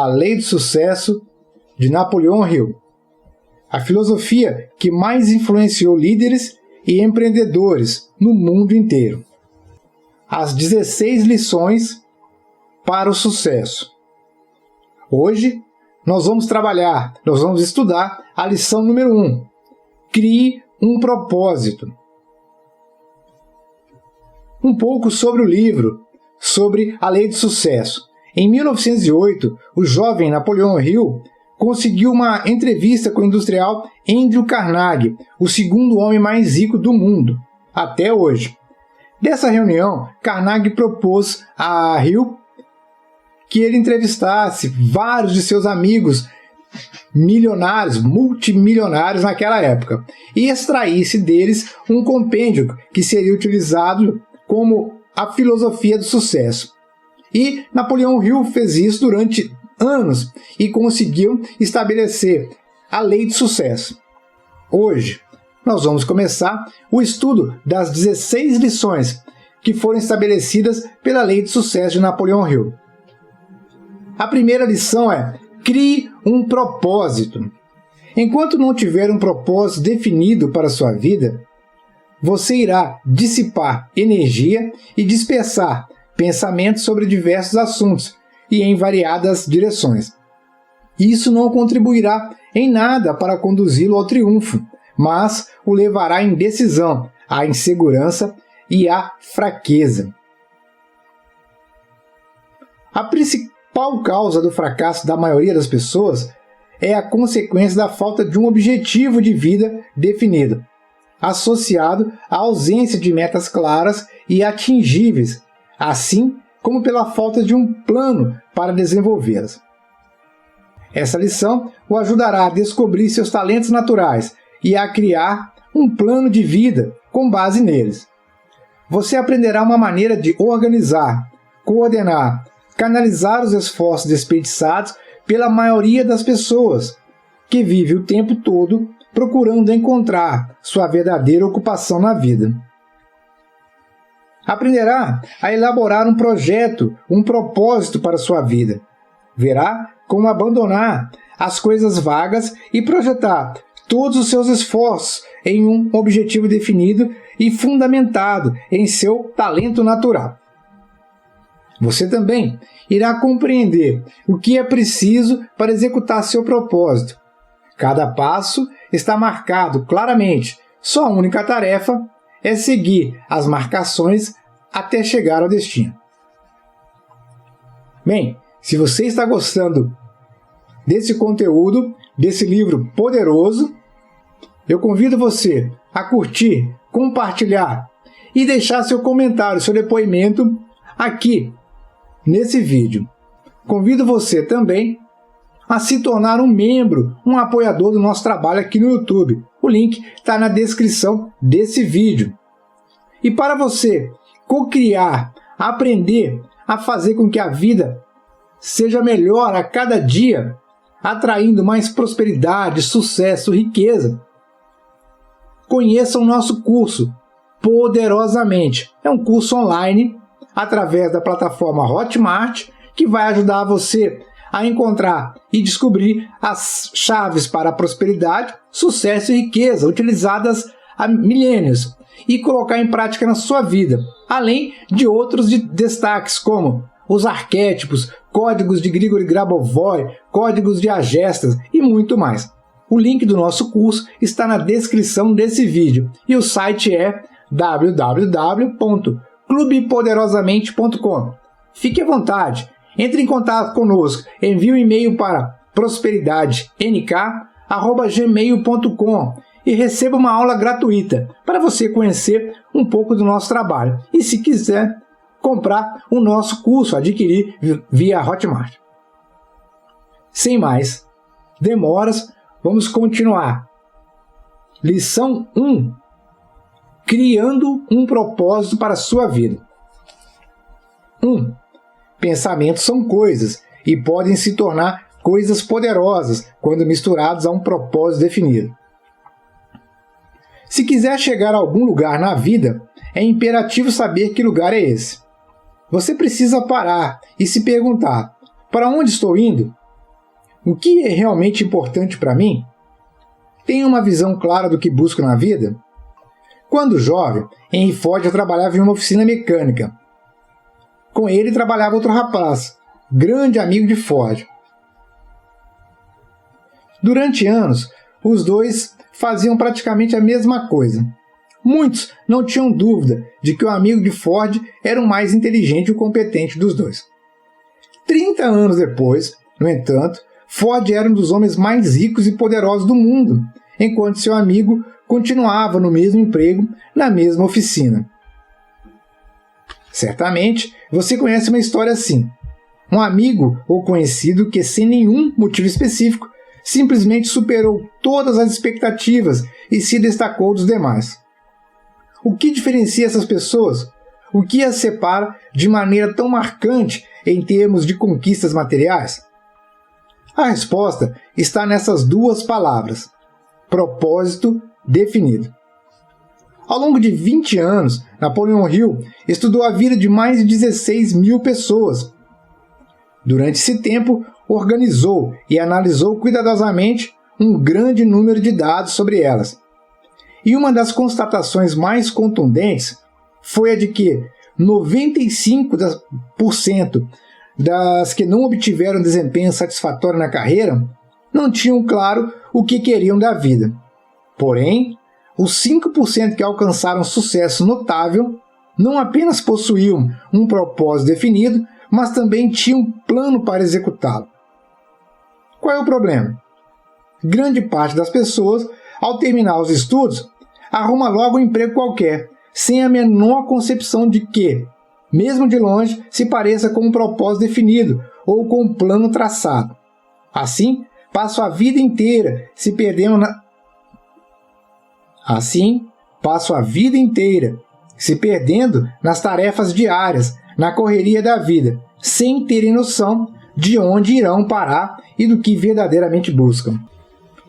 A Lei do Sucesso, de Napoleão Hill. A filosofia que mais influenciou líderes e empreendedores no mundo inteiro. As 16 lições para o sucesso. Hoje, nós vamos estudar a lição número 1. Crie um propósito. Um pouco sobre o livro, sobre a Lei do Sucesso. Em 1908, o jovem Napoleão Hill conseguiu uma entrevista com o industrial Andrew Carnegie, o segundo homem mais rico do mundo, até hoje. Dessa reunião, Carnegie propôs a Hill que ele entrevistasse vários de seus amigos milionários, multimilionários naquela época, e extraísse deles um compêndio que seria utilizado como a filosofia do sucesso. E Napoleão Hill fez isso durante anos e conseguiu estabelecer a lei do sucesso. Hoje, nós vamos começar o estudo das 16 lições que foram estabelecidas pela lei do sucesso de Napoleão Hill. A primeira lição é: crie um propósito. Enquanto não tiver um propósito definido para a sua vida, você irá dissipar energia e dispersar pensamentos sobre diversos assuntos e em variadas direções. Isso não contribuirá em nada para conduzi-lo ao triunfo, mas o levará à indecisão, à insegurança e à fraqueza. A principal causa do fracasso da maioria das pessoas é a consequência da falta de um objetivo de vida definido, associado à ausência de metas claras e atingíveis, assim como pela falta de um plano para desenvolvê-las. Essa lição o ajudará a descobrir seus talentos naturais e a criar um plano de vida com base neles. Você aprenderá uma maneira de organizar, coordenar, canalizar os esforços desperdiçados pela maioria das pessoas, que vive o tempo todo procurando encontrar sua verdadeira ocupação na vida. Aprenderá a elaborar um projeto, um propósito para sua vida. Verá como abandonar as coisas vagas e projetar todos os seus esforços em um objetivo definido e fundamentado em seu talento natural. Você também irá compreender o que é preciso para executar seu propósito. Cada passo está marcado claramente. Sua única tarefa é seguir as marcações até chegar ao destino. Bem, se você está gostando desse conteúdo, desse livro poderoso, eu convido você a curtir, compartilhar e deixar seu comentário, seu depoimento aqui nesse vídeo. Convido você também a se tornar um membro, um apoiador do nosso trabalho aqui no YouTube. O link está na descrição desse vídeo. E para você co-criar, aprender a fazer com que a vida seja melhor a cada dia, atraindo mais prosperidade, sucesso, riqueza, conheça o nosso curso Poderosamente. É um curso online através da plataforma Hotmart que vai ajudar você a encontrar e descobrir as chaves para a prosperidade, sucesso e riqueza utilizadas há milênios e colocar em prática na sua vida, além de outros destaques como os arquétipos, códigos de Grigori Grabovoi, códigos de Agestas e muito mais. O link do nosso curso está na descrição desse vídeo e o site é www.clubepoderosamente.com. Fique à vontade, entre em contato conosco, envie um e-mail para prosperidade.nk@gmail.com e receba uma aula gratuita para você conhecer um pouco do nosso trabalho. E se quiser comprar o nosso curso, adquirir via Hotmart. Sem mais demoras, vamos continuar. Lição 1. Criando um propósito para a sua vida. 1. Pensamentos são coisas e podem se tornar coisas poderosas quando misturados a um propósito definido. Se quiser chegar a algum lugar na vida, é imperativo saber que lugar é esse. Você precisa parar e se perguntar: para onde estou indo? O que é realmente importante para mim? Tenho uma visão clara do que busco na vida? Quando jovem, Henry Ford já trabalhava em uma oficina mecânica. Com ele trabalhava outro rapaz, grande amigo de Ford. Durante anos, os dois faziam praticamente a mesma coisa. Muitos não tinham dúvida de que o amigo de Ford era o mais inteligente e competente dos dois. 30 anos depois, no entanto, Ford era um dos homens mais ricos e poderosos do mundo, enquanto seu amigo continuava no mesmo emprego, na mesma oficina. Certamente, você conhece uma história assim. Um amigo ou conhecido que, sem nenhum motivo específico, simplesmente superou todas as expectativas e se destacou dos demais. O que diferencia essas pessoas? O que as separa de maneira tão marcante em termos de conquistas materiais? A resposta está nessas duas palavras: propósito definido. Ao longo de 20 anos, Napoleon Hill estudou a vida de mais de 16 mil pessoas. Durante esse tempo, organizou e analisou cuidadosamente um grande número de dados sobre elas. E uma das constatações mais contundentes foi a de que 95% das que não obtiveram desempenho satisfatório na carreira não tinham claro o que queriam da vida. Porém, os 5% que alcançaram sucesso notável não apenas possuíam um propósito definido, mas também tinham um plano para executá-lo. Qual é o problema? Grande parte das pessoas, ao terminar os estudos, arruma logo um emprego qualquer, sem a menor concepção de que, mesmo de longe, se pareça com um propósito definido ou com um plano traçado. Assim, passo a vida inteira se perdendo nas tarefas diárias, na correria da vida, sem terem noção de onde irão parar e do que verdadeiramente buscam.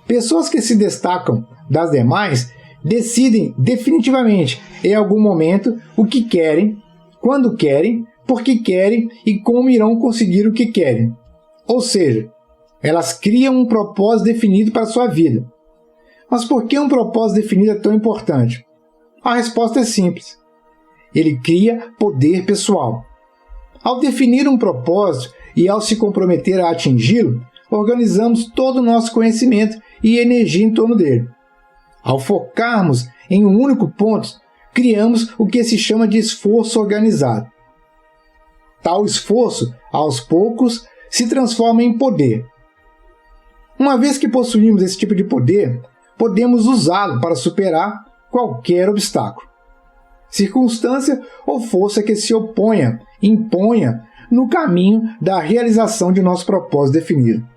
Pessoas que se destacam das demais decidem definitivamente, em algum momento, o que querem, quando querem, por que querem e como irão conseguir o que querem. Ou seja, elas criam um propósito definido para a sua vida. Mas por que um propósito definido é tão importante? A resposta é simples. Ele cria poder pessoal. Ao definir um propósito e ao se comprometer a atingi-lo, organizamos todo o nosso conhecimento e energia em torno dele. Ao focarmos em um único ponto, criamos o que se chama de esforço organizado. Tal esforço, aos poucos, se transforma em poder. Uma vez que possuímos esse tipo de poder, podemos usá-lo para superar qualquer obstáculo, circunstância ou força que se imponha no caminho da realização de nosso propósito definido.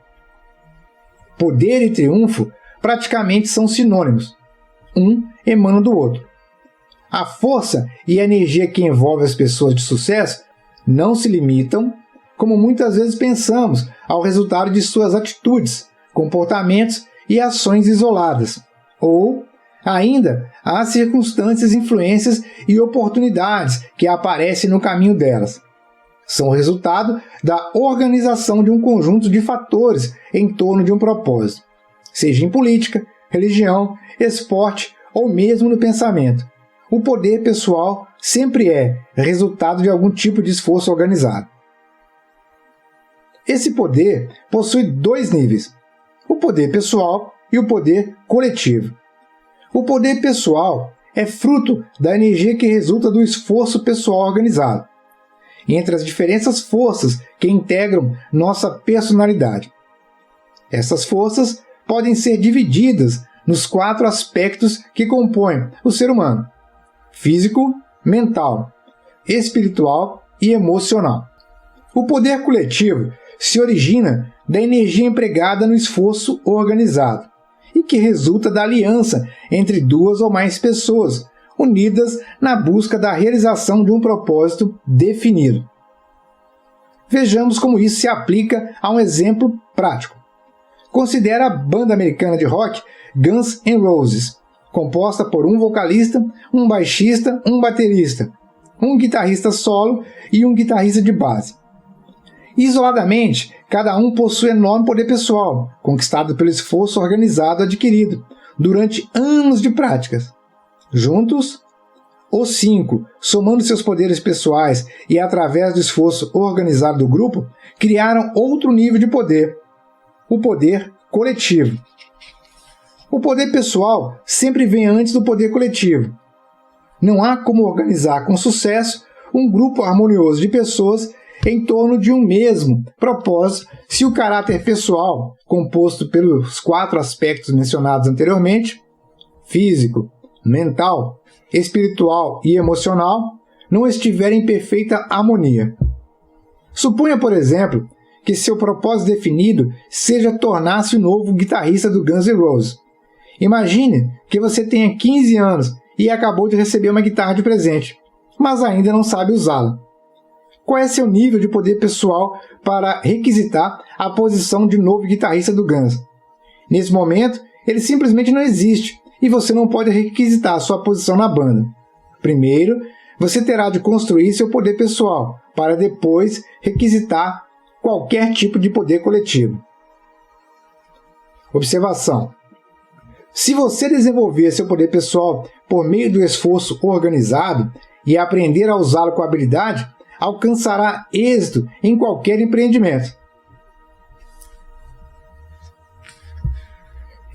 Poder e triunfo praticamente são sinônimos. Um emana do outro. A força e a energia que envolve as pessoas de sucesso não se limitam, como muitas vezes pensamos, ao resultado de suas atitudes, comportamentos e ações isoladas, ou ainda às circunstâncias, influências e oportunidades que aparecem no caminho delas. São o resultado da organização de um conjunto de fatores em torno de um propósito, seja em política, religião, esporte ou mesmo no pensamento. O poder pessoal sempre é resultado de algum tipo de esforço organizado. Esse poder possui dois níveis: o poder pessoal e o poder coletivo. O poder pessoal é fruto da energia que resulta do esforço pessoal organizado, entre as diferentes forças que integram nossa personalidade. Essas forças podem ser divididas nos 4 aspectos que compõem o ser humano: físico, mental, espiritual e emocional. O poder coletivo se origina da energia empregada no esforço organizado e que resulta da aliança entre 2 ou mais pessoas unidas na busca da realização de um propósito definido. Vejamos como isso se aplica a um exemplo prático. Considere a banda americana de rock Guns N' Roses, composta por um vocalista, um baixista, um baterista, um guitarrista solo e um guitarrista de base. Isoladamente, cada um possui enorme poder pessoal, conquistado pelo esforço organizado adquirido durante anos de práticas. Juntos, os 5, somando seus poderes pessoais e através do esforço organizado do grupo, criaram outro nível de poder, o poder coletivo. O poder pessoal sempre vem antes do poder coletivo. Não há como organizar com sucesso um grupo harmonioso de pessoas em torno de um mesmo propósito se o caráter pessoal, composto pelos 4 aspectos mencionados anteriormente, físico, mental, espiritual e emocional, não estiver em perfeita harmonia. Suponha, por exemplo, que seu propósito definido seja tornar-se o novo guitarrista do Guns N' Roses. Imagine que você tenha 15 anos e acabou de receber uma guitarra de presente, mas ainda não sabe usá-la. Qual é seu nível de poder pessoal para requisitar a posição de novo guitarrista do Guns? Nesse momento, ele simplesmente não existe e você não pode requisitar sua posição na banda. Primeiro, você terá de construir seu poder pessoal para depois requisitar qualquer tipo de poder coletivo. Observação: se você desenvolver seu poder pessoal por meio do esforço organizado e aprender a usá-lo com habilidade, alcançará êxito em qualquer empreendimento.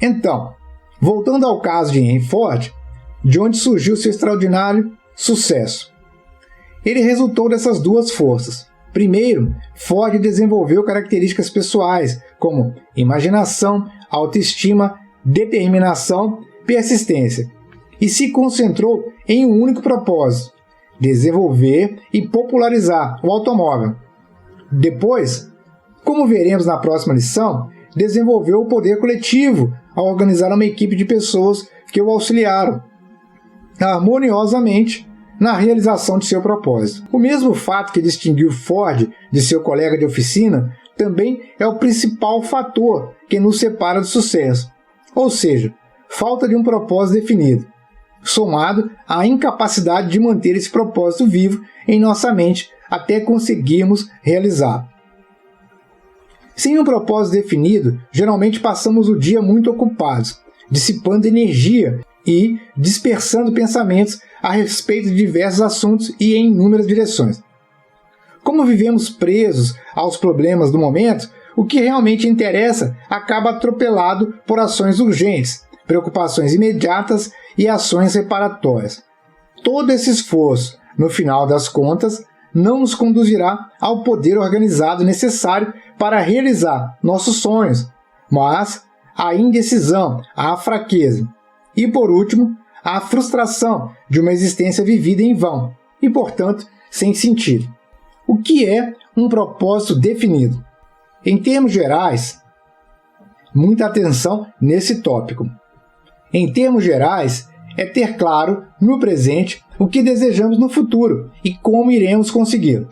Então, voltando ao caso de Henry Ford, de onde surgiu seu extraordinário sucesso. Ele resultou dessas 2 forças. Primeiro, Ford desenvolveu características pessoais, como imaginação, autoestima, determinação, persistência, e se concentrou em um único propósito: desenvolver e popularizar o automóvel. Depois, como veremos na próxima lição, desenvolveu o poder coletivo ao organizar uma equipe de pessoas que o auxiliaram harmoniosamente na realização de seu propósito. O mesmo fato que distinguiu Ford de seu colega de oficina também é o principal fator que nos separa do sucesso, ou seja, falta de um propósito definido, somado à incapacidade de manter esse propósito vivo em nossa mente até conseguirmos realizá-lo. Sem um propósito definido, geralmente passamos o dia muito ocupados, dissipando energia e dispersando pensamentos a respeito de diversos assuntos e em inúmeras direções. Como vivemos presos aos problemas do momento, o que realmente interessa acaba atropelado por ações urgentes, preocupações imediatas e ações reparatórias. Todo esse esforço, no final das contas, não nos conduzirá ao poder organizado necessário para realizar nossos sonhos, mas à indecisão, à fraqueza e, por último, à frustração de uma existência vivida em vão e, portanto, sem sentido. O que é um propósito definido? Em termos gerais, muita atenção nesse tópico. Em termos gerais, é ter claro, no presente, o que desejamos no futuro e como iremos consegui-lo.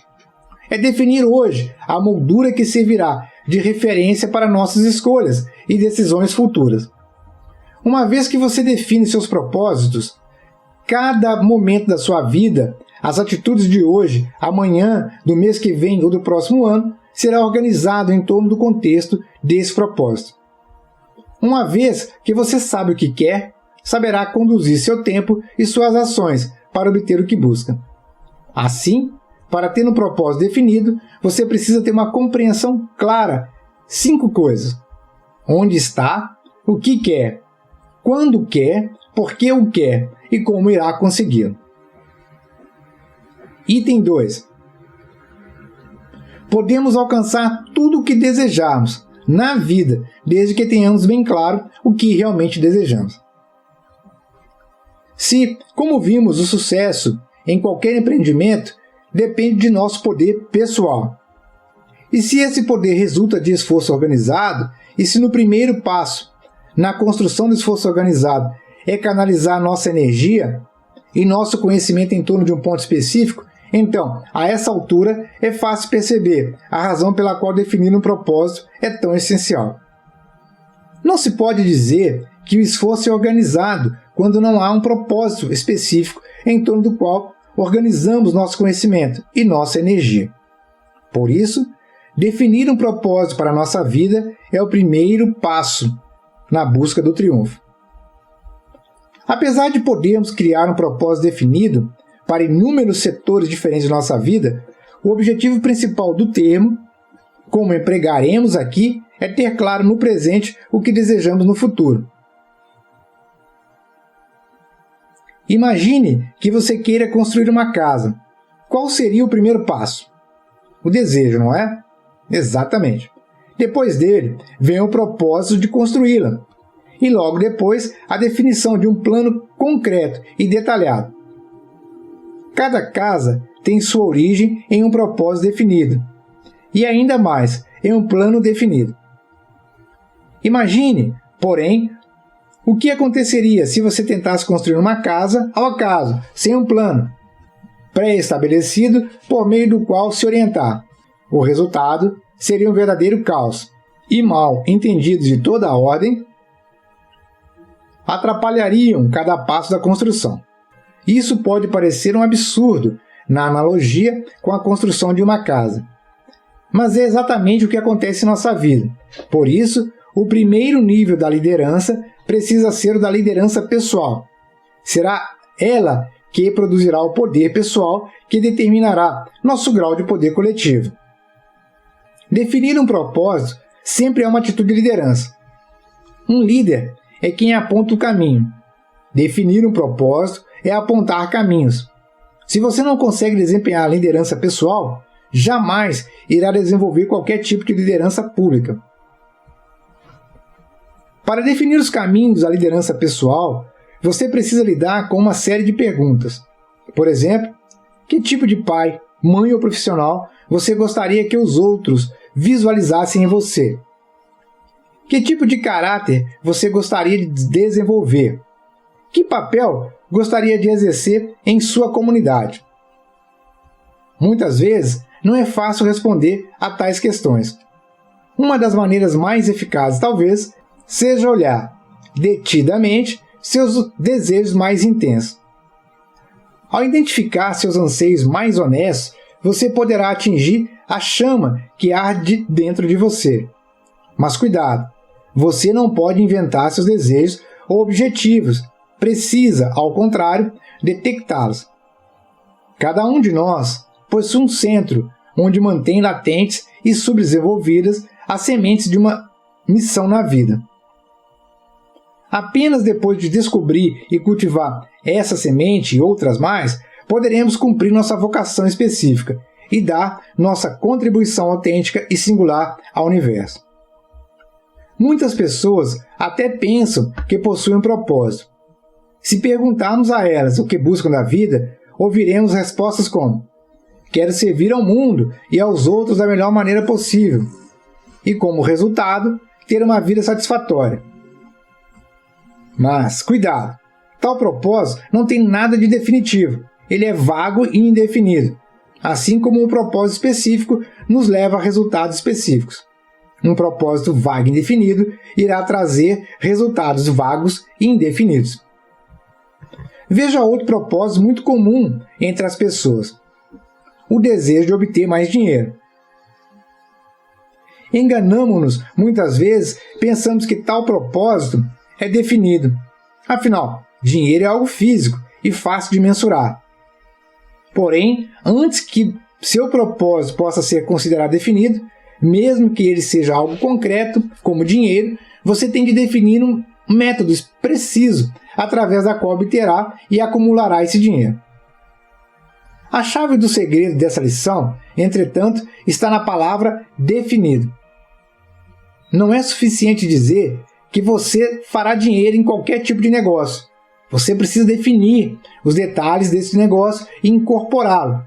É definir hoje a moldura que servirá de referência para nossas escolhas e decisões futuras. Uma vez que você define seus propósitos, cada momento da sua vida, as atitudes de hoje, amanhã, do mês que vem ou do próximo ano, será organizado em torno do contexto desse propósito. Uma vez que você sabe o que quer, saberá conduzir seu tempo e suas ações para obter o que busca. Assim, para ter um propósito definido, você precisa ter uma compreensão clara. 5 coisas: onde está, o que quer, quando quer, por que o quer e como irá consegui-lo. Item 2. Podemos alcançar tudo o que desejarmos na vida, desde que tenhamos bem claro o que realmente desejamos. Se, como vimos, o sucesso em qualquer empreendimento depende de nosso poder pessoal. E se esse poder resulta de esforço organizado, e se no primeiro passo, na construção do esforço organizado, é canalizar nossa energia e nosso conhecimento em torno de um ponto específico, então, a essa altura, é fácil perceber a razão pela qual definir um propósito é tão essencial. Não se pode dizer que o esforço é organizado quando não há um propósito específico em torno do qual organizamos nosso conhecimento e nossa energia. Por isso, Definir um propósito para a nossa vida é o primeiro passo na busca do triunfo. Apesar de podermos criar um propósito definido para inúmeros setores diferentes de nossa vida, o objetivo principal do termo, como empregaremos aqui, é ter claro no presente o que desejamos no futuro. Imagine que você queira construir uma casa. Qual seria o primeiro passo? O desejo, não é? Exatamente. Depois dele, vem o propósito de construí-la. E logo depois, a definição de um plano concreto e detalhado. Cada casa tem sua origem em um propósito definido. E ainda mais, em um plano definido. Imagine, porém, o que aconteceria se você tentasse construir uma casa ao acaso, sem um plano pré-estabelecido por meio do qual se orientar. O resultado seria um verdadeiro caos, e mal entendidos de toda a ordem atrapalhariam cada passo da construção. Isso pode parecer um absurdo na analogia com a construção de uma casa, mas é exatamente o que acontece em nossa vida. Por isso, o primeiro nível da liderança precisa ser o da liderança pessoal. Será ela que produzirá o poder pessoal que determinará nosso grau de poder coletivo. Definir um propósito sempre é uma atitude de liderança. Um líder é quem aponta o caminho. Definir um propósito é apontar caminhos. Se você não consegue desempenhar a liderança pessoal, jamais irá desenvolver qualquer tipo de liderança pública. Para definir os caminhos da liderança pessoal, você precisa lidar com uma série de perguntas. Por exemplo, que tipo de pai, mãe ou profissional você gostaria que os outros visualizassem em você? Que tipo de caráter você gostaria de desenvolver? Que papel gostaria de exercer em sua comunidade? Muitas vezes, não é fácil responder a tais questões. Uma das maneiras mais eficazes, talvez, seja olhar detidamente seus desejos mais intensos. Ao identificar seus anseios mais honestos, você poderá atingir a chama que arde dentro de você. Mas cuidado, você não pode inventar seus desejos ou objetivos, precisa, ao contrário, detectá-los. Cada um de nós possui um centro onde mantém latentes e subdesenvolvidas as sementes de uma missão na vida. Apenas depois de descobrir e cultivar essa semente e outras mais, poderemos cumprir nossa vocação específica e dar nossa contribuição autêntica e singular ao universo. Muitas pessoas até pensam que possuem um propósito. Se perguntarmos a elas o que buscam da vida, ouviremos respostas como: quero servir ao mundo e aos outros da melhor maneira possível, e como resultado, ter uma vida satisfatória. Mas, cuidado! Tal propósito não tem nada de definitivo, ele é vago e indefinido, assim como um propósito específico nos leva a resultados específicos. Um propósito vago e indefinido irá trazer resultados vagos e indefinidos. Veja outro propósito muito comum entre as pessoas: o desejo de obter mais dinheiro. Enganamo-nos muitas vezes, pensamos que tal propósito é definido. Afinal, dinheiro é algo físico e fácil de mensurar. Porém, antes que seu propósito possa ser considerado definido, mesmo que ele seja algo concreto, como dinheiro, você tem de definir um método preciso através da qual obterá e acumulará esse dinheiro. A chave do segredo dessa lição, entretanto, está na palavra definido. Não é suficiente dizer que você fará dinheiro em qualquer tipo de negócio. Você precisa definir os detalhes desse negócio e incorporá-lo.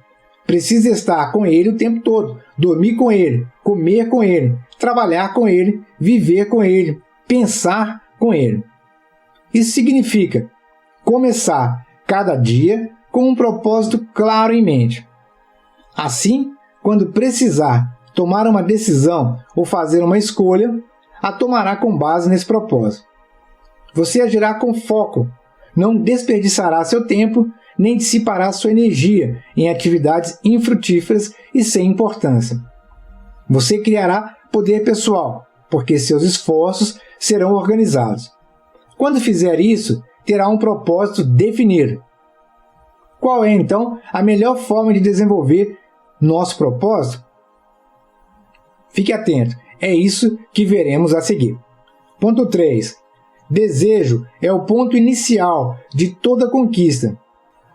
Precisa estar com ele o tempo todo, dormir com ele, comer com ele, trabalhar com ele, viver com ele, pensar com ele. Isso significa começar cada dia com um propósito claro em mente. Assim, quando precisar tomar uma decisão ou fazer uma escolha, a tomará com base nesse propósito. Você agirá com foco, não desperdiçará seu tempo, nem dissipará sua energia em atividades infrutíferas e sem importância. Você criará poder pessoal, porque seus esforços serão organizados. Quando fizer isso, terá um propósito definido. Qual é, então, a melhor forma de desenvolver nosso propósito? Fique atento, é isso que veremos a seguir. Ponto 3. Desejo é o ponto inicial de toda conquista.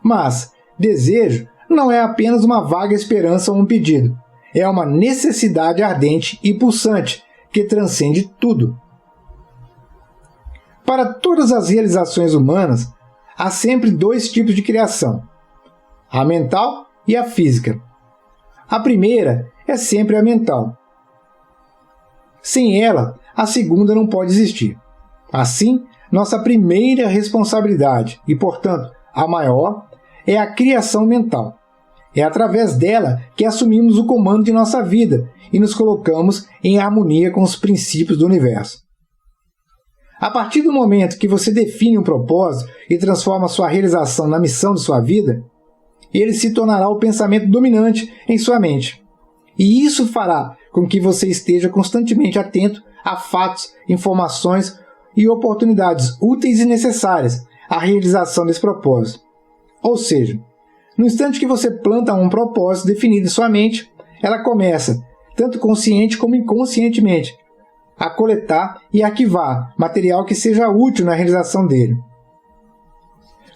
Mas desejo não é apenas uma vaga esperança ou um pedido. É uma necessidade ardente e pulsante que transcende tudo. Para todas as realizações humanas, há sempre dois tipos de criação: a mental e a física. A primeira é sempre a mental. Sem ela, a segunda não pode existir. Assim, nossa primeira responsabilidade, e portanto a maior, é a criação mental. É através dela que assumimos o comando de nossa vida e nos colocamos em harmonia com os princípios do universo. A partir do momento que você define um propósito e transforma sua realização na missão de sua vida, ele se tornará o pensamento dominante em sua mente. E isso fará com que você esteja constantemente atento a fatos, informações e oportunidades úteis e necessárias à realização desse propósito. Ou seja, no instante que você planta um propósito definido em sua mente, ela começa, tanto consciente como inconscientemente, a coletar e arquivar material que seja útil na realização dele.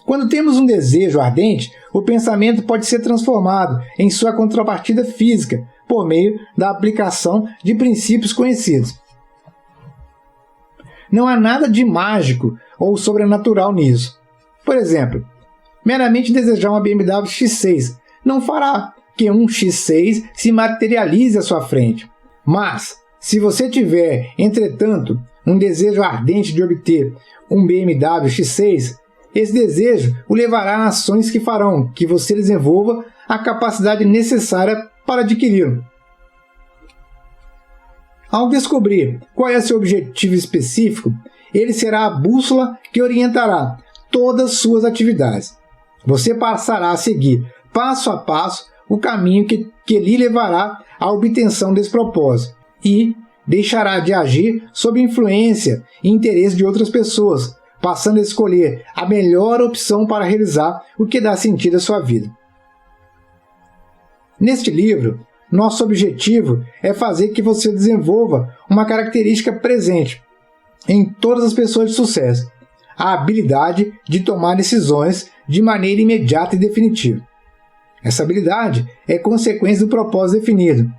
Quando temos um desejo ardente, o pensamento pode ser transformado em sua contrapartida física por meio da aplicação de princípios conhecidos. Não há nada de mágico ou sobrenatural nisso. Por exemplo, meramente desejar uma BMW X6 não fará que um X6 se materialize à sua frente. Mas, se você tiver, entretanto, um desejo ardente de obter um BMW X6, esse desejo o levará a ações que farão que você desenvolva a capacidade necessária para adquiri-lo. Ao descobrir qual é seu objetivo específico, ele será a bússola que orientará todas as suas atividades. Você passará a seguir, passo a passo, o caminho que lhe levará à obtenção desse propósito e deixará de agir sob influência e interesse de outras pessoas, passando a escolher a melhor opção para realizar o que dá sentido à sua vida. Neste livro, nosso objetivo é fazer que você desenvolva uma característica presente em todas as pessoas de sucesso: a habilidade de tomar decisões de maneira imediata e definitiva. Essa habilidade é consequência do propósito definido.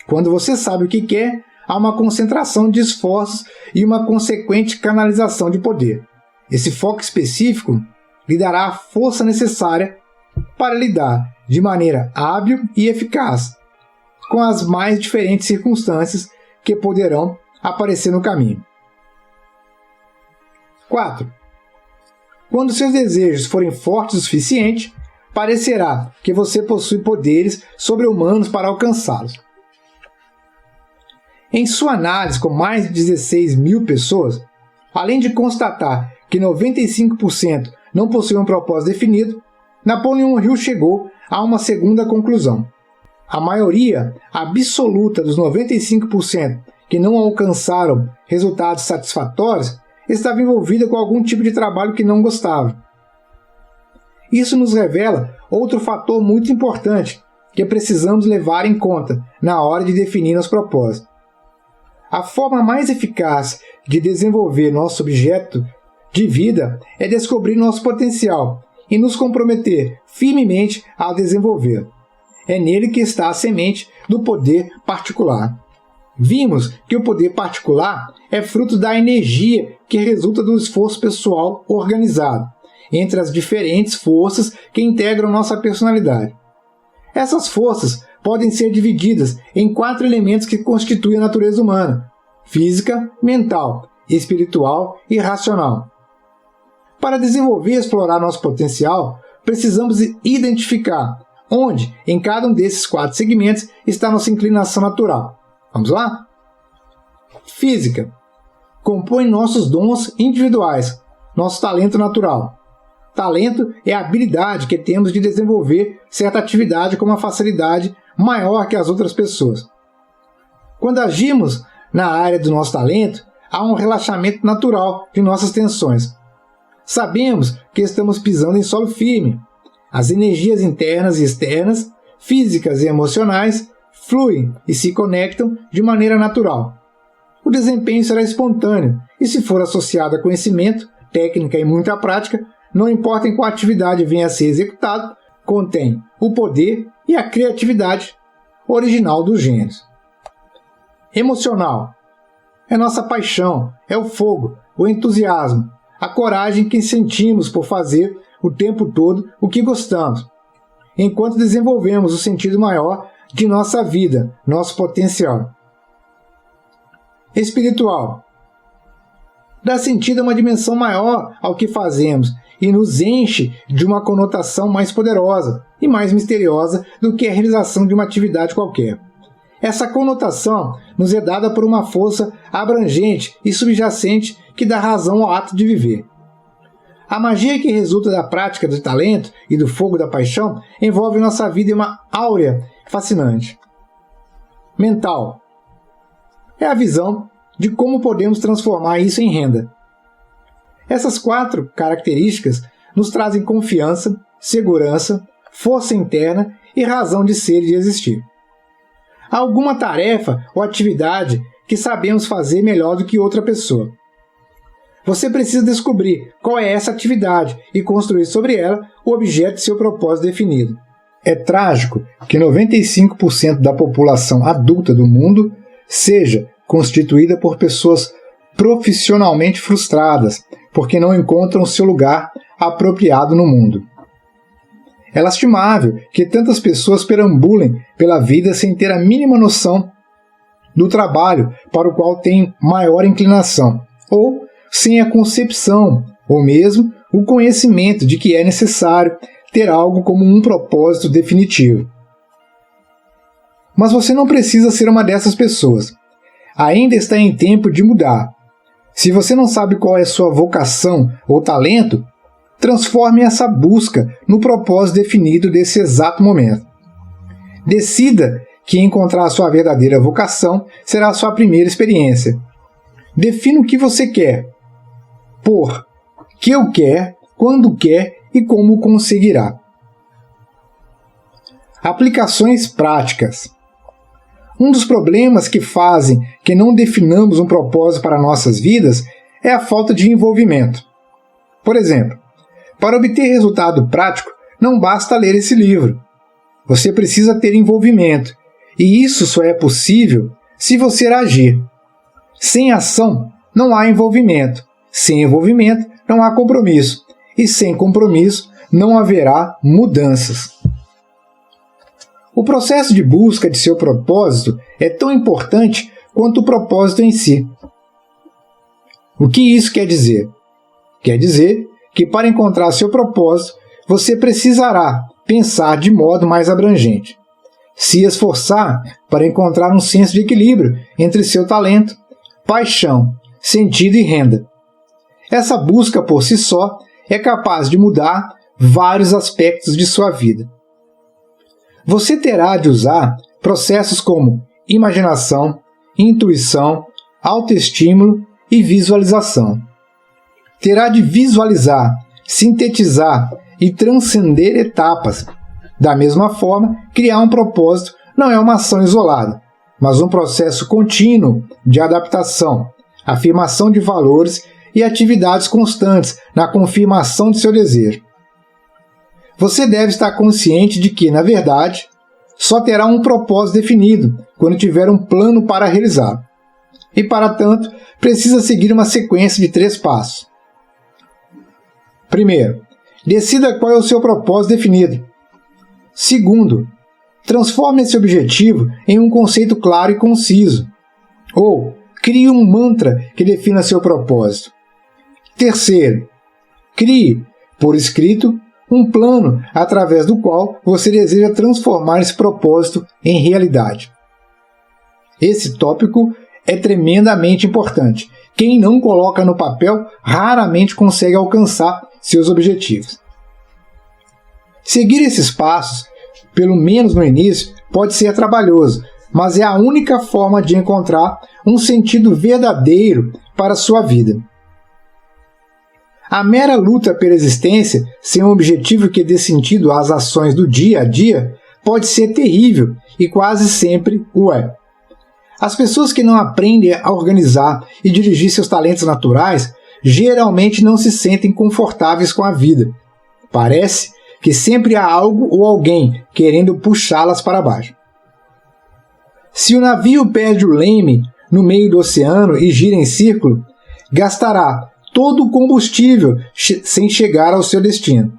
Quando você sabe o que quer, há uma concentração de esforços e uma consequente canalização de poder. Esse foco específico lhe dará a força necessária para lidar de maneira hábil e eficaz com as mais diferentes circunstâncias que poderão aparecer no caminho. 4. Quando seus desejos forem fortes o suficiente, parecerá que você possui poderes sobre-humanos para alcançá-los. Em sua análise com mais de 16 mil pessoas, além de constatar que 95% não possuíam um propósito definido, Napoleão Hill chegou a uma segunda conclusão. A maioria absoluta dos 95% que não alcançaram resultados satisfatórios estava envolvida com algum tipo de trabalho que não gostava. Isso nos revela outro fator muito importante que precisamos levar em conta na hora de definir nosso propósito. A forma mais eficaz de desenvolver nosso objeto de vida é descobrir nosso potencial e nos comprometer firmemente a desenvolvê-lo. É nele que está a semente do poder particular. Vimos que o poder particular é fruto da energia que resulta do esforço pessoal organizado entre as diferentes forças que integram nossa personalidade. Essas forças podem ser divididas em 4 elementos que constituem a natureza humana: física, mental, espiritual e racional. Para desenvolver e explorar nosso potencial, precisamos identificar onde, em cada um desses 4 segmentos, está nossa inclinação natural. Vamos lá? Física. Compõe nossos dons individuais, nosso talento natural. Talento é a habilidade que temos de desenvolver certa atividade com uma facilidade maior que as outras pessoas. Quando agimos na área do nosso talento, há um relaxamento natural de nossas tensões. Sabemos que estamos pisando em solo firme. As energias internas e externas, físicas e emocionais, fluem e se conectam de maneira natural. O desempenho será espontâneo e, se for associado a conhecimento, técnica e muita prática, não importa em qual atividade venha a ser executado, contém o poder e a criatividade original dos gênios. Emocional. É nossa paixão, é o fogo, o entusiasmo, a coragem que sentimos por fazer o tempo todo o que gostamos, enquanto desenvolvemos o sentido maior de nossa vida, nosso potencial. Espiritual. Dá sentido a uma dimensão maior ao que fazemos e nos enche de uma conotação mais poderosa e mais misteriosa do que a realização de uma atividade qualquer. Essa conotação nos é dada por uma força abrangente e subjacente que dá razão ao ato de viver. A magia que resulta da prática do talento e do fogo da paixão envolve nossa vida em uma áurea fascinante. Mental. É a visão de como podemos transformar isso em renda. Essas 4 características nos trazem confiança, segurança, força interna e razão de ser e de existir. Há alguma tarefa ou atividade que sabemos fazer melhor do que outra pessoa. Você precisa descobrir qual é essa atividade e construir sobre ela o objeto de seu propósito definido. É trágico que 95% da população adulta do mundo seja constituída por pessoas profissionalmente frustradas, porque não encontram seu lugar apropriado no mundo. É lastimável que tantas pessoas perambulem pela vida sem ter a mínima noção do trabalho para o qual têm maior inclinação, ou sem a concepção, ou mesmo o conhecimento de que é necessário ter algo como um propósito definitivo. Mas você não precisa ser uma dessas pessoas. Ainda está em tempo de mudar. Se você não sabe qual é sua vocação ou talento, transforme essa busca no propósito definido desse exato momento. Decida que encontrar a sua verdadeira vocação será a sua primeira experiência. Defina o que você quer, por que o quer, quando quer e como o conseguirá. Aplicações práticas. Um dos problemas que fazem que não definamos um propósito para nossas vidas é a falta de envolvimento. Por exemplo, para obter resultado prático, não basta ler esse livro. Você precisa ter envolvimento, e isso só é possível se você agir. Sem ação, não há envolvimento. Sem envolvimento, não há compromisso. E sem compromisso, não haverá mudanças. O processo de busca de seu propósito é tão importante quanto o propósito em si. O que isso quer dizer? Quer dizer que para encontrar seu propósito, você precisará pensar de modo mais abrangente. Se esforçar para encontrar um senso de equilíbrio entre seu talento, paixão, sentido e renda. Essa busca por si só é capaz de mudar vários aspectos de sua vida. Você terá de usar processos como imaginação, intuição, autoestímulo e visualização. Terá de visualizar, sintetizar e transcender etapas. Da mesma forma, criar um propósito não é uma ação isolada, mas um processo contínuo de adaptação, afirmação de valores e atividades constantes na confirmação de seu desejo. Você deve estar consciente de que, na verdade, só terá um propósito definido quando tiver um plano para realizar. E, para tanto, precisa seguir uma sequência de 3 passos. Primeiro, decida qual é o seu propósito definido. Segundo, transforme esse objetivo em um conceito claro e conciso. Ou, crie um mantra que defina seu propósito. Terceiro, crie, por escrito, um plano através do qual você deseja transformar esse propósito em realidade. Esse tópico é tremendamente importante. Quem não coloca no papel raramente consegue alcançar seus objetivos. Seguir esses passos, pelo menos no início, pode ser trabalhoso, mas é a única forma de encontrar um sentido verdadeiro para a sua vida. A mera luta pela existência, sem um objetivo que dê sentido às ações do dia a dia, pode ser terrível e quase sempre o é. As pessoas que não aprendem a organizar e dirigir seus talentos naturais geralmente não se sentem confortáveis com a vida. Parece que sempre há algo ou alguém querendo puxá-las para baixo. Se o navio perde o leme no meio do oceano e gira em círculo, gastará todo o combustível sem chegar ao seu destino,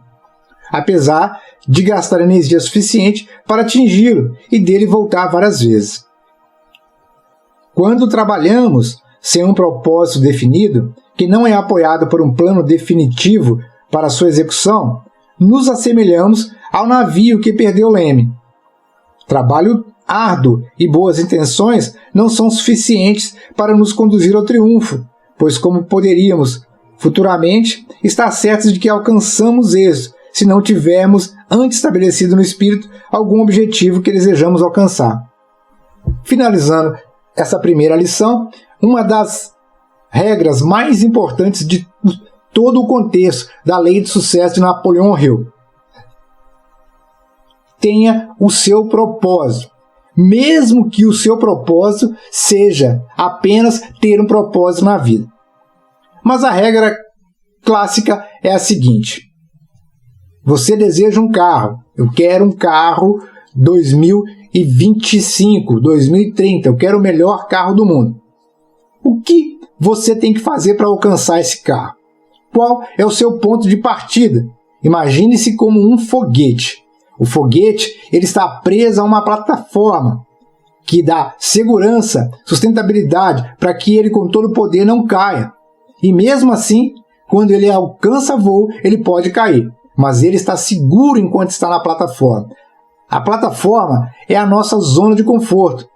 apesar de gastar energia suficiente para atingi-lo e dele voltar várias vezes. Quando trabalhamos sem um propósito definido, que não é apoiado por um plano definitivo para sua execução, nos assemelhamos ao navio que perdeu o leme. Trabalho árduo e boas intenções não são suficientes para nos conduzir ao triunfo, pois como poderíamos futuramente estar certos de que alcançamos êxito se não tivermos antes estabelecido no espírito algum objetivo que desejamos alcançar. Finalizando essa primeira lição, uma das regras mais importantes de todo o contexto da lei de sucesso de Napoleon Hill: tenha o seu propósito, mesmo que o seu propósito seja apenas ter um propósito na vida. Mas a regra clássica é a seguinte: você deseja um carro, eu quero um carro 2025, 2030, eu quero o melhor carro do mundo. O que você tem que fazer para alcançar esse carro? Qual é o seu ponto de partida? Imagine-se como um foguete. O foguete ele está preso a uma plataforma que dá segurança, sustentabilidade para que ele com todo o poder não caia. E mesmo assim, quando ele alcança voo, ele pode cair, mas ele está seguro enquanto está na plataforma. A plataforma é a nossa zona de conforto.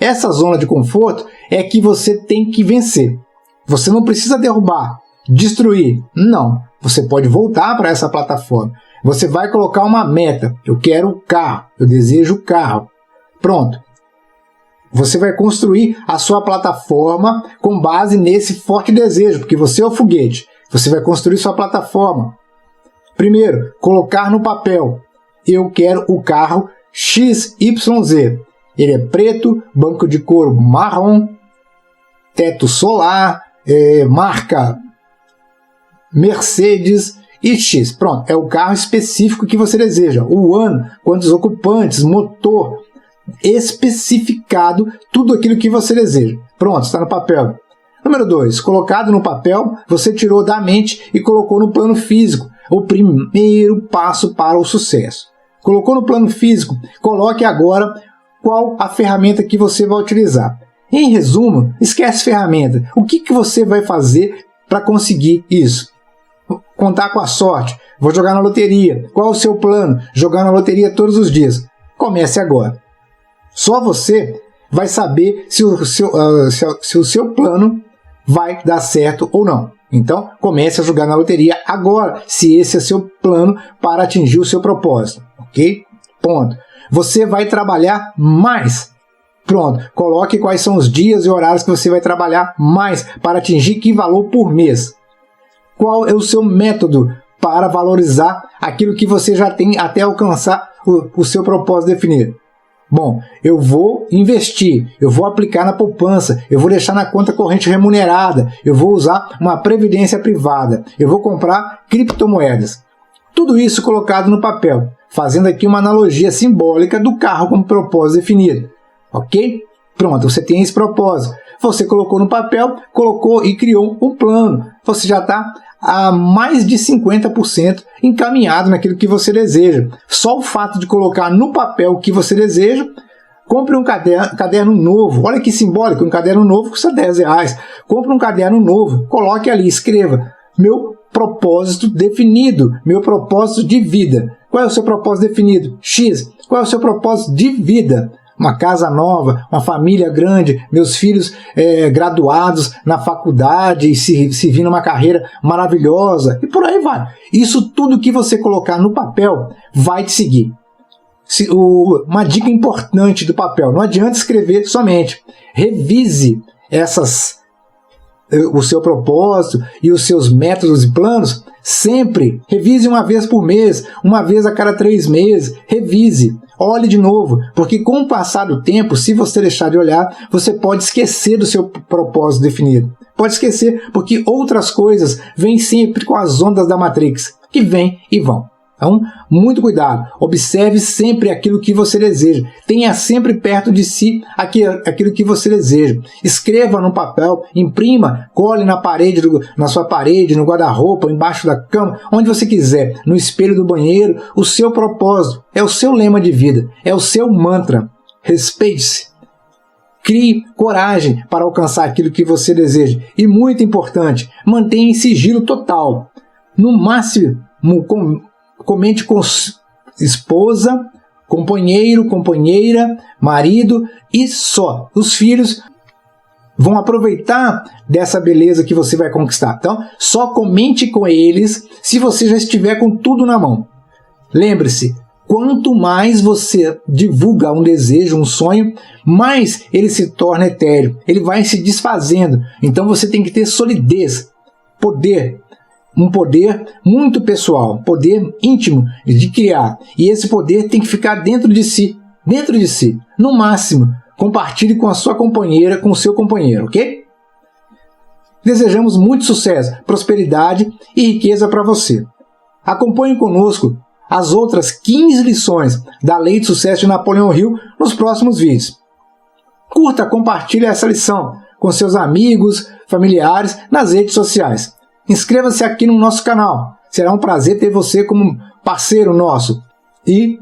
Essa zona de conforto é que você tem que vencer. Você não precisa derrubar, destruir. Não, você pode voltar para essa plataforma. Você vai colocar uma meta. Eu quero o carro, eu desejo o carro. Pronto. Você vai construir a sua plataforma com base nesse forte desejo, porque você é o foguete. Você vai construir sua plataforma. Primeiro, colocar no papel. Eu quero o carro XYZ. Ele é preto, banco de couro marrom, teto solar, marca Mercedes e X. Pronto, é o carro específico que você deseja. O ano, quantos ocupantes, motor, especificado, tudo aquilo que você deseja. Pronto, está no papel. Número 2, colocado no papel, você tirou da mente e colocou no plano físico. O primeiro passo para o sucesso. Colocou no plano físico, coloque agora qual a ferramenta que você vai utilizar. Em resumo, esquece ferramenta. O que você vai fazer para conseguir isso? Contar com a sorte. Vou jogar na loteria. Qual é o seu plano? Jogar na loteria todos os dias. Comece agora. Só você vai saber se o seu plano vai dar certo ou não. Então, comece a jogar na loteria agora, se esse é seu plano para atingir o seu propósito. Ok? Ponto. Você vai trabalhar mais. Pronto. Coloque quais são os dias e horários que você vai trabalhar mais para atingir que valor por mês. Qual é o seu método para valorizar aquilo que você já tem até alcançar o seu propósito definido? Bom, eu vou investir, eu vou aplicar na poupança, eu vou deixar na conta corrente remunerada, eu vou usar uma previdência privada, eu vou comprar criptomoedas. Tudo isso colocado no papel, fazendo aqui uma analogia simbólica do carro com propósito definido. Ok? Pronto, você tem esse propósito. Você colocou no papel, colocou e criou um plano. Você já está a mais de 50% encaminhado naquilo que você deseja. Só o fato de colocar no papel o que você deseja, compre um caderno novo. Olha que simbólico, um caderno novo custa R$10. Compre um caderno novo, coloque ali, escreva: meu propósito definido, meu propósito de vida. Qual é o seu propósito definido? X. Qual é o seu propósito de vida? Uma casa nova, uma família grande, meus filhos graduados na faculdade e seguindo uma carreira maravilhosa, e por aí vai. Isso tudo que você colocar no papel vai te seguir. uma dica importante do papel: não adianta escrever somente. Revise o seu propósito e os seus métodos e planos sempre. Revise uma vez por mês, uma vez a cada 3 meses. Revise, olhe de novo, porque com o passar do tempo, se você deixar de olhar, você pode esquecer do seu propósito definido. Pode esquecer, porque outras coisas vêm sempre com as ondas da Matrix, que vêm e vão. Então, muito cuidado, observe sempre aquilo que você deseja, tenha sempre perto de si aquilo que você deseja, escreva no papel, imprima, cole na sua parede, no guarda-roupa, embaixo da cama, onde você quiser, no espelho do banheiro, o seu propósito, é o seu lema de vida, é o seu mantra. Respeite-se, crie coragem para alcançar aquilo que você deseja e, muito importante, mantenha em sigilo total, no máximo, comente com esposa, companheiro, companheira, marido e só. Os filhos vão aproveitar dessa beleza que você vai conquistar. Então, só comente com eles se você já estiver com tudo na mão. Lembre-se, quanto mais você divulga um desejo, um sonho, mais ele se torna etéreo. Ele vai se desfazendo. Então, você tem que ter solidez, poder. Um poder muito pessoal, um poder íntimo de criar. E esse poder tem que ficar dentro de si. Dentro de si. No máximo, compartilhe com a sua companheira, com o seu companheiro, ok? Desejamos muito sucesso, prosperidade e riqueza para você. Acompanhe conosco as outras 15 lições da Lei de Sucesso de Napoleão Hill nos próximos vídeos. Curta, compartilhe essa lição com seus amigos, familiares, nas redes sociais. Inscreva-se aqui no nosso canal. Será um prazer ter você como parceiro nosso. E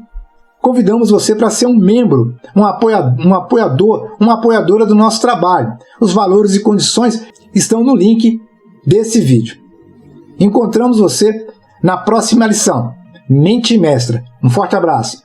convidamos você para ser um membro, um apoiador, uma apoiadora do nosso trabalho. Os valores e condições estão no link desse vídeo. Encontramos você na próxima lição. Mente Mestra. Um forte abraço.